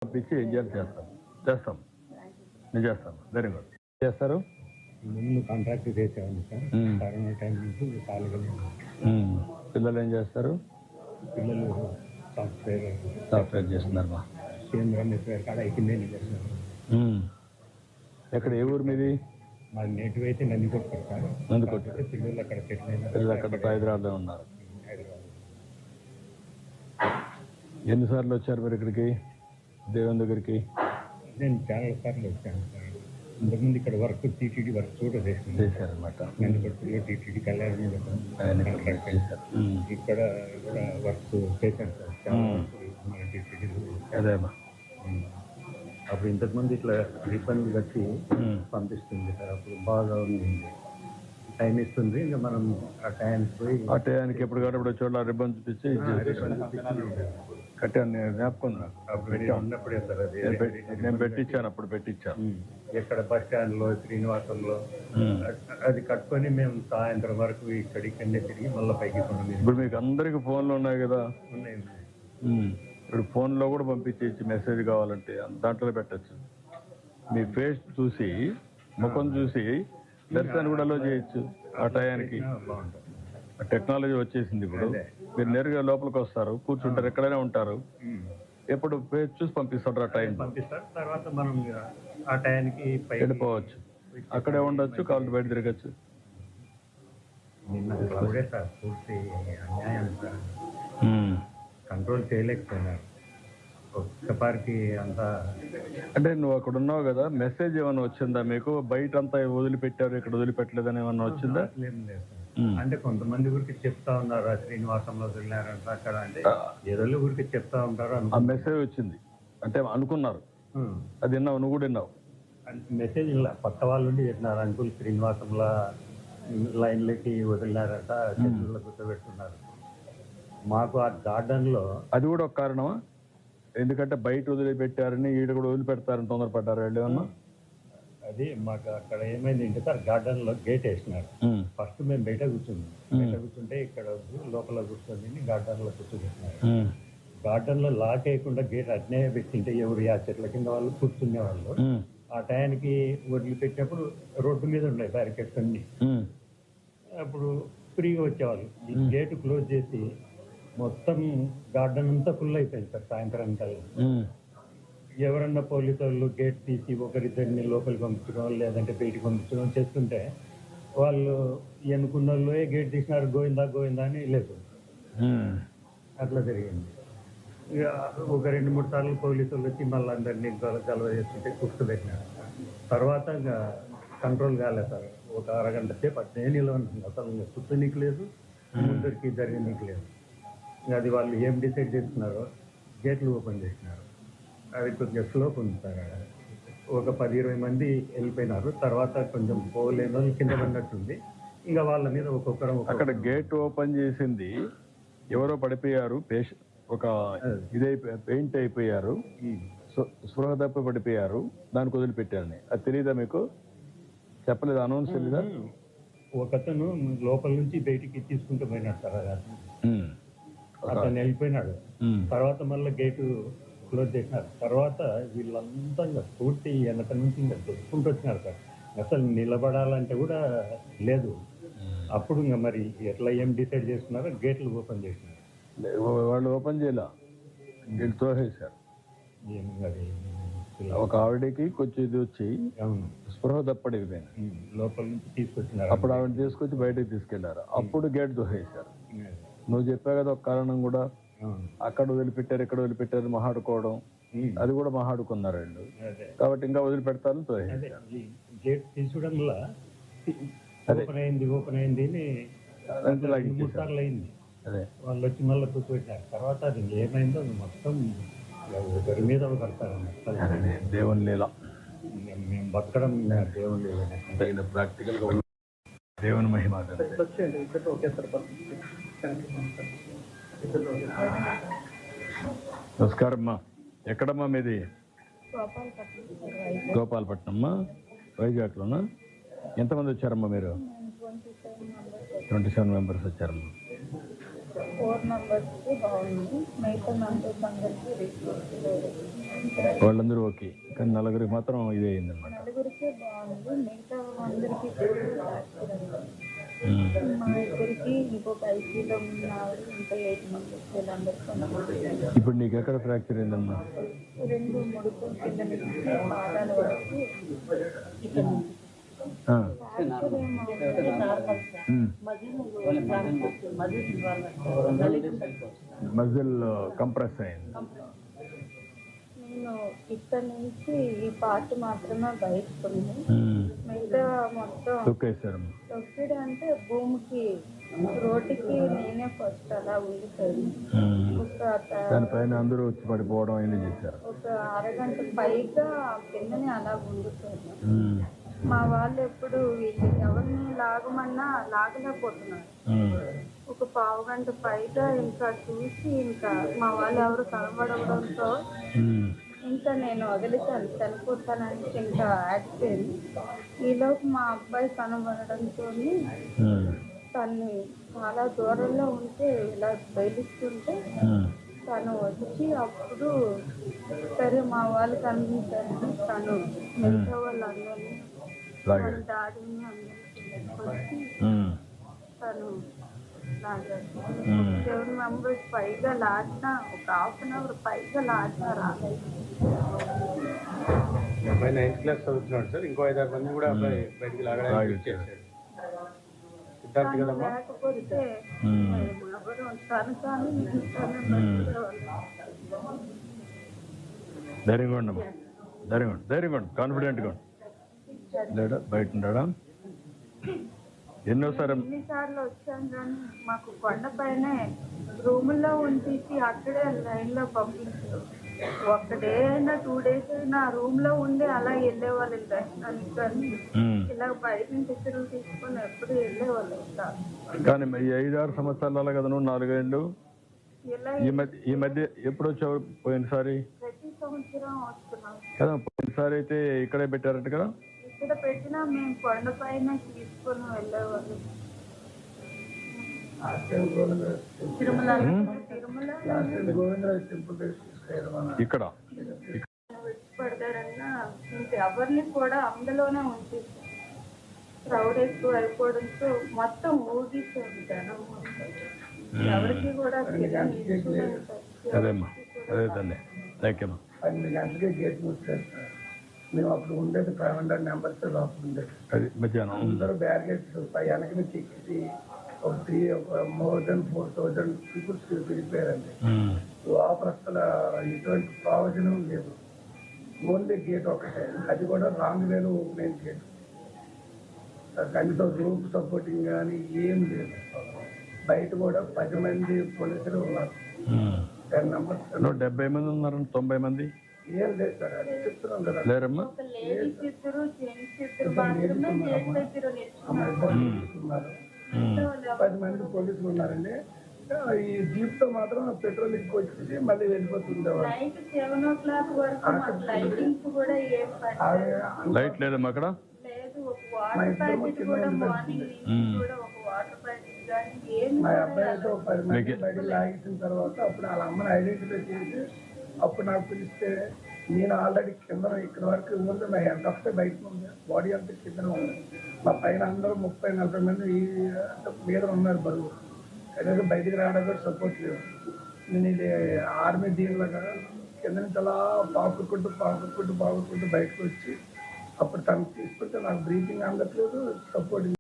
పంపించి ఏం చేయాలి చేస్తాం నేను చేస్తాను. Very good. చేస్తారు. ముందు కాంట్రాక్ట్ చేసేవాడిని సార్. కరోనా టైం నుంచి ఖాళీగా పిల్లలు ఏం చేస్తారు? పిల్లలు సాఫ్ట్వేర్ చేస్తున్నారు. మా కేంద్రం నెట్వేర్ కాడ అయిపోయిందే చేస్తున్నారు. ఎక్కడ ఏ ఊరు మీది? మా నేటివ్ అయితే నందికొట్టు సార్. నందికొట్టు. పిల్లలు అక్కడ సెటిల్ అయినారు. పిల్లలు అక్కడ హైదరాబాద్లో ఉన్నారు. ఎన్నిసార్లు వచ్చారు మీరు ఇక్కడికి, దేవుని దగ్గరికి? నేను చాలా సార్లు వచ్చాను సార్. ఇంతకుముందు ఇక్కడ వర్క్ టీటీడీ వర్క్ కూడా చేశారనమాట. నందికొట్టులో టీటీడీ కళ్యాణ్ ఇక్కడ కూడా వర్క్ చేశాను సార్. చాలా మన టీటీడీ అదేమ్మా. అప్పుడు ఇంతకుముందు ఇట్లా రిబ్బన్ కట్టి పంపిస్తుంది సార్. అప్పుడు బాగా ఉంది, టైం ఇస్తుంది. ఇంకా మనం ఆ టైంకి పోయి ఆ టైంకి ఎప్పుడు కాబట్టి చోట్ల రిబ్బన్ చూపించి కట్టాను. నేను జ్ఞాపకం ఉన్నప్పుడే సార్ అది నేను పెట్టించాను. అప్పుడు పెట్టించాను ఎక్కడ బస్ స్టాండ్లో శ్రీనివాసంలో అది కట్టుకొని మేము సాయంత్రం వరకు ఇక్కడికన్నే తిరిగి మళ్ళీ పైకి కొన్నాం. ఇప్పుడు మీకు అందరికి ఫోన్లు ఉన్నాయి కదా. ఉన్నాయి. ఇప్పుడు ఫోన్లో కూడా పంపించేసి మెసేజ్ కావాలంటే దాంట్లో పెట్టచ్చు. మీ ఫేస్ చూసి ముఖం చూసి దర్శనం కూడా అలో చేయొచ్చు. ఆ టయానికి టెక్నాలజీ వచ్చేసింది. ఇప్పుడు మీరు నేరుగా లోపలికి వస్తారు, కూర్చుంటారు, ఎక్కడైనా ఉంటారు. ఎప్పుడు ఫేస్ చూసి పంపిస్తారు. ఆ టైం పంపిస్తారు. తర్వాత మనం ఆ టయానికి వెళ్ళిపోవచ్చు. అక్కడే ఉండొచ్చు, కాళ్ళు బయట తిరగచ్చు. నిన్న సార్ పూర్తి అన్యాయం సార్. కంట్రోల్ చేయలేకపోయినారు ఒక్కసారికి అంతా. అంటే నువ్వు అక్కడ ఉన్నావు కదా, మెసేజ్ ఏమైనా వచ్చిందా మీకు? బయట అంతా వదిలిపెట్టారు, ఇక్కడ వదిలిపెట్టలేదని ఏమన్నా వచ్చిందా? అంటే కొంతమంది ఊరికి చెప్తా ఉన్నారు శ్రీనివాసంలో వెళ్ళారంట అక్కడ. అంటే ఏదో ఊరికి చెప్తా ఉంటారు. ఆ మెసేజ్ వచ్చింది అంటే అనుకున్నారు. అది విన్నావు, నువ్వు కూడా విన్నావు? మెసేజ్ ఇలా కొత్త వాళ్ళు ఉండి చెప్పినారు, అంకుల్ శ్రీనివాసంలో లైన్లకి వదిలినారంట, చెట్లలో గుర్తుపెట్టుకున్నారు. మాకు ఆ గార్డెన్లో అది కూడా ఒక కారణమా? ఎందుకంటే బయట వదిలిపెట్టారని ఈడ కూడా వదిలిపెడతారని తొందరపడ్డారు వాళ్ళు ఏమన్నా? అది మాకు అక్కడ ఏమైంది అంటే సార్, గార్డెన్ లో గేట్ వేసినారు. ఫస్ట్ మేము బయట కూర్చున్నాం. బయట కూర్చుంటే ఇక్కడ లోపల కూర్చొని గార్డెన్ లో కూర్చోబెట్టినారు. గార్డెన్ లో లాక్ వేయకుండా గేట్ అట్నే పెట్టింటే ఎవరు ఆ చెట్ల కింద వాళ్ళు కూర్చునే వాళ్ళు. ఆ టయానికి వదిలిపెట్టినప్పుడు రోడ్డు మీద ఉన్నాయి బ్యారికేడ్స్ అన్ని. అప్పుడు ఫ్రీగా వచ్చేవాళ్ళు. ఈ గేట్ క్లోజ్ చేసి మొత్తం గార్డెన్ అంతా ఫుల్ అయిపోయింది సార్. సాయంత్రం ఎవరన్నా పోలీసు వాళ్ళు గేట్ తీసి ఒకరిద్దరిని లోపలికి పంపించడం లేదంటే బయటికి పంపించడం చేస్తుంటే వాళ్ళు ఎన్నుకున్న వాళ్ళు గేట్ తీసినారు, గోవిందా గోవిందా అని లేదు. అట్లా జరిగింది. ఇక ఒక 2-3 సార్లు పోలీసు వాళ్ళు వచ్చి మళ్ళీ అందరినీ గలవ చేస్తుంటే కూర్చోబెట్టినారు. తర్వాత ఇంకా కంట్రోల్ కాలేదు సార్. ఒక అరగంట సేపు అట్నే నిలవనుకుంది. అసలు కూర్చోనీకి లేదు, ముందరికి జరగనీకి లేదు. అది వాళ్ళు ఏం డిసైడ్ చేస్తున్నారో గేట్లు ఓపెన్ చేసినారు. అది కొంచెం స్లోప్ ఉంది సార్. ఒక 10-20 మంది వెళ్ళిపోయినారు. తర్వాత కొంచెం పోలేని వాళ్ళు కింద పడినట్టుంది. ఇంకా వాళ్ళ మీద ఒక్కొక్కరు అక్కడ గేట్ ఓపెన్ చేసింది ఎవరో పడిపోయారు. ఒక పెయింట్ అయిపోయారు, స్పృహ తప్పి పడిపోయారు, దానికి వదిలిపెట్టారని. అది తెలియదా మీకు? చెప్పలేదు, అనౌన్స్ తెలీదా? ఒకతను లోపల నుంచి బయటికి తీసుకుంటూ పోయినాడు సార్. అతను వెళ్ళిపోయినాడు. తర్వాత మళ్ళీ గేటు క్లోజ్ చేసినారు. తర్వాత వీళ్ళంతా ఇంకా పూర్తి వెనక నుంచి ఇంకా దొరుకుంటూ వచ్చినారు సార్. అసలు నిలబడాలంటే కూడా లేదు. అప్పుడు ఇంకా మరి ఎట్లా ఏం డిసైడ్ చేస్తున్నారో గేట్లు ఓపెన్ చేసినారు. వాళ్ళు ఓపెన్ చేయాల, వీళ్ళు తోసేశారు. ఒక ఆవిడకి కొంచెం ఇది వచ్చి స్పృహ తప్పడిపోయింది, లోపల నుంచి తీసుకొచ్చినారు. అప్పుడు ఆవిడ తీసుకొచ్చి బయటకు తీసుకెళ్లారు. అప్పుడు గేట్ తోసేశారు. నువ్వు చెప్పావు కదా ఒక కారణం కూడా, అక్కడ వదిలిపెట్టారు ఇక్కడ వదిలిపెట్టారు మహాడుకోవడం, అది కూడా మహాడుకున్నారు వీళ్ళు. కాబట్టి ఇంకా వదిలిపెడతారు. గేట్ తీసుకోవడం వల్ల ఓపెన్ అయింది అని 3 సార్లు అయింది. వాళ్ళు వచ్చి మళ్ళీ కూర్చోబెట్టారు. తర్వాత అది ఏమైందో మొత్తం ఒకరి మీద కడతారు. దేవుని లీల. మేము బతకడం దేవుని లీల. ప్రాక్టికల్ దేవుని మహిమ. నమస్కారం అమ్మా. ఎక్కడమ్మా మీది? గోపాలపట్నం అమ్మా, వైజాగ్లోనా? ఎంతమంది వచ్చారమ్మా మీరు? 27 మెంబర్స్ వచ్చారమ్మా. 4 మెంబర్స్కి బాగుంది. మిగతా మెంబర్స్ అందరికీ రిపోర్ట్ లేదు. వాళ్ళందరూ ఓకే, కానీ నలుగురికి మాత్రం ఇదే అయిందన్నమాట. నలుగురికే బాగుంది, మిగతా అందరికీ ఫ్రాక్చర్ అయింది. మా ఇద్దరికి ఇంకొక ఐసీలో ఉన్నారు, ఇంకా 8 మెంబర్స్ వీళ్ళందరికీ. ఇప్పుడు నీకు ఎక్కడ ఫ్రాక్చర్ అయిందమ్మా? 2 ముడుకుల కింద నుంచి పాదాల వరకు ఇక్కడ నుంచి. ఫ్రాక్చర్ మజిల్ కంప్రెస్ అయింది. నేను ఇక్కడ నుంచి ఈ పార్ట్ మాత్రమే బయటకు ఉంది, మిగతా మొత్తం తొక్కిడు అంటే భూమికి రోడ్డుకి నేనే ఫస్ట్ అలా ఉండిపోయింది. దానిపైన అందరూ వచ్చి పడిపోవడం అయినా చేశారు. ఒక అరగంట పైగా కిందనే అలా ఉండిపోయింది. మా వాళ్ళు ఎప్పుడు వీళ్ళు ఎవరిని లాగమన్నా లాగలేకపోతున్నారు. ఒక పావు గంట పైగా ఇంకా చూసి ఇంకా మా వాళ్ళు ఎవరు కనబడడంతో ఇంకా నేను వదిలితాను, చనిపోతానని ఇంకా యాక్సిడెంట్. ఈలోపు మా అబ్బాయి కనబడడంతో తన్ని చాలా దూరంలో ఉంటే ఇలా బయలుస్తుంటే తను వచ్చి అప్పుడు సరే మా వాళ్ళు కనిపించారని తను మిగతా వాళ్ళందరినీ వాళ్ళ డాడీని అందరికీ వచ్చి తను లాగారు. 7 మెంబర్స్ పైగా లాడిన, ఒక హాఫ్ అన్ అవర్ పైగా లాడిన రాలేదు. అబ్బాయి 9th క్లాస్ చదువుతున్నాడు సార్. ఇంకో 5-6 మంది కూడా అబ్బాయి బయటికి లాగడానికి చేశాడు. సిద్ధార్థ్ కదమ్మా. లేకపోతే ఎవరు తను ధైర్యంగా ఉండమ్మా, ధైర్యంగా ఉండు, కాన్ఫిడెంట్గా ఉండు. లేడా బయట ఉన్నాడా? ఎన్నిసార్లు వచ్చాను కానీ మాకు కొండపైనే రూముల్లో ఉంచేసి అక్కడే లైన్లో పంపించారు. ఒక డే అయినా 2 days అయినా రూమ్ లో ఉండి అలా వెళ్ళేవాళ్ళు దర్శనానికి, కానీ ఇలా బయట నుంచి ఇతరులు తీసుకొని ఎప్పుడు వెళ్ళేవాళ్ళు కాదు. కానీ ఈ 5-6 సంవత్సరాల కదా నువ్వు 4 ఏళ్ళు ఈ మధ్య ఎప్పుడు వచ్చావు? పోయినసారి ప్రతి సంవత్సరం వస్తున్నాం కదా. పోయినసారి అయితే ఇక్కడే పెట్టారట కదా. ఇక్కడ పెట్టినా మేము కొండపైన తీసుకొని వెళ్ళేవాళ్ళు. తిరుమల ఇక్కడ పడతారన్నా ఇంకెవరిని కూడా అందులోనే ఉంచేసి క్రౌడ్ ఎక్కువ అయిపోవడంతో మొత్తం ఊగిస్తుంది జనం మొత్తం. ఎవరికి కూడా అదేమ్మా, అదే తల్లి. థ్యాంక్ యూ అమ్మా. 8 గంటలకే గేట్ మూస్తారు సార్. మేము అప్పుడు ఉండేది 500 మెంబర్స్ లోపల ఉండేది. అది మధ్యాహ్నం అందరూ బ్యారిగేట్స్ వెనక నుంచి ఎక్కిసి ఒక మోర్ దెన్ 4000 పీపుల్స్ వెళ్ళిపోయారండి. లోపల అసలు ఎటువంటి ప్రయోజనం లేదు. ఓన్లీ గేట్ ఒకటే, అది కూడా రాంగ్ వేలో ఓపెన్ అయిన గేట్. కనీసం రూప్ సపోర్టింగ్ కానీ ఏం లేదు. బయట కూడా 10 మంది పోలీసులు ఉన్నారు. 10 మెంబర్స్ 70 మంది ఉన్నారు, 90 మంది ఏం లేదు సార్. అది చెప్తున్నాం కదా. లేరమ్మా, లేడీస్ ఇద్దరు జెంట్స్ ఇద్దరు మాత్రమే గేట్ దగ్గర ఉన్నారు. 10 మంది పోలీసులు ఉన్నారండి. ఈ జీప్ తో మాత్రం పెట్రోల్ ఎక్కువ వచ్చేసి మళ్ళీ వెళ్ళిపోతుండేవారు. నైట్ 7 o'clock వరకు మాకు లైటింగ్స్ కూడా ఏం లైట్ లేదమ్మా అక్కడ. లేదు. ఒక వాటర్ ప్యాకెట్ కూడా మార్నింగ్ కూడా ఒక వాటర్ ప్యాకెట్ కానీ ఏం మా అబ్బాయితో 10 మంది బయట లాగేసిన తర్వాత అప్పుడు వాళ్ళ అమ్మని ఐడెంటిఫై చేసి అప్పుడు నాకు పిలిస్తే నేను ఆల్రెడీ కింద ఇక్కడ వరకు ఉంది. నా హెడ్ ఒకటే బయట ఉంది, బాడీ అంతా కింద ఉంది. మా పైన అందరూ 30-40 మంది మీద ఉన్నారు బరువు. కనీసం బయటికి రావడానికి కూడా సపోర్ట్ లేదు. నేను ఇది ఆర్మీ దీనిలాగా కింద నుంచి అలా పాకుకుంటూ బయటకు వచ్చి అప్పుడు తను తీసుకుంటే నాకు బ్రీతింగ్ అందట్లేదు, సపోర్ట్